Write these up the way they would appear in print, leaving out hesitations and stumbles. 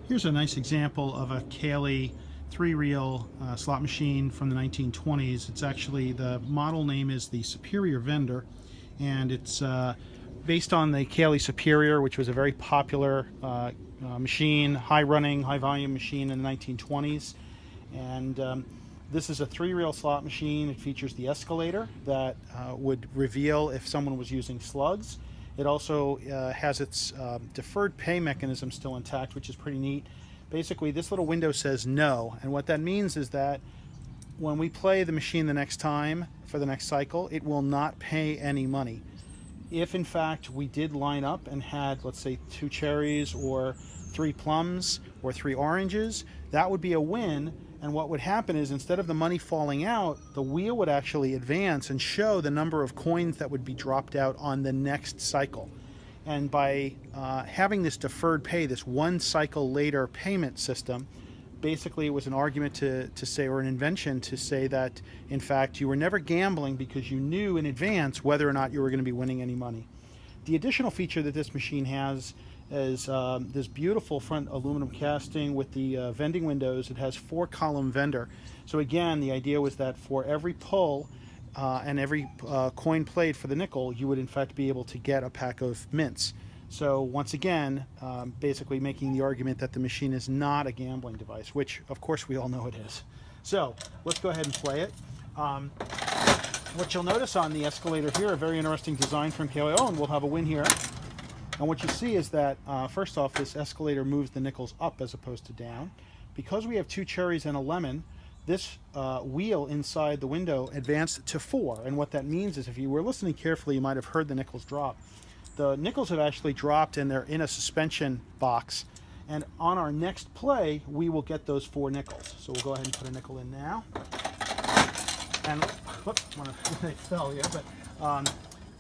Here's a nice example of a Caille three-reel slot machine from the 1920s. It's actually, the model name is the Superior Vendor, and it's based on the Caille Superior, which was a very popular machine, high-running, high-volume machine in the 1920s. And this is a three-reel slot machine. It features the escalator that would reveal if someone was using slugs. It also has its deferred pay mechanism still intact, which is pretty neat. Basically, this little window says no, and what that means is that when we play the machine the next time for the next cycle, it will not pay any money. If in fact we did line up and had, let's say, 2 cherries or 3 plums or 3 oranges, that would be a win. And what would happen is, instead of the money falling out, the wheel would actually advance and show the number of coins that would be dropped out on the next cycle. And by having this deferred pay, this one cycle later payment system, basically it was an argument to say, or an invention to say, that in fact you were never gambling because you knew in advance whether or not you were going to be winning any money. The additional feature that this machine has is this beautiful front aluminum casting with the vending windows. It has 4-column vendor. So again, the idea was that for every pull and every coin played for the nickel, you would in fact be able to get a pack of mints. So once again, basically making the argument that the machine is not a gambling device, which of course we all know it is. So let's go ahead and play it. What you'll notice on the escalator here, a very interesting design from Caille, and we'll have a win here. And what you see is that, first off, this escalator moves the nickels up as opposed to down. Because we have 2 cherries and a lemon, this wheel inside the window advanced to 4. And what that means is, if you were listening carefully, you might have heard the nickels drop. The nickels have actually dropped, and they're in a suspension box. And on our next play, we will get those 4 nickels. So we'll go ahead and put a nickel in now. And, whoops, they fell here, but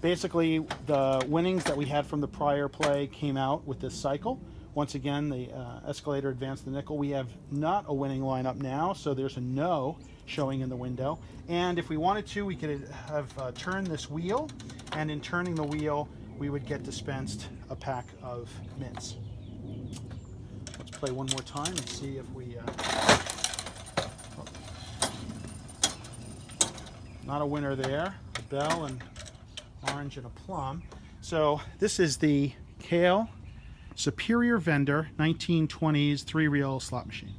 basically, the winnings that we had from the prior play came out with this cycle. Once again, the escalator advanced the nickel. We have not a winning lineup now, so there's a no showing in the window. And if we wanted to, we could have turned this wheel, and in turning the wheel, we would get dispensed a pack of mints. Let's play one more time and see if we... Not a winner there. A bell and orange and a plum. So this is the Caille Superior Vendor 1920s 3-reel slot machine.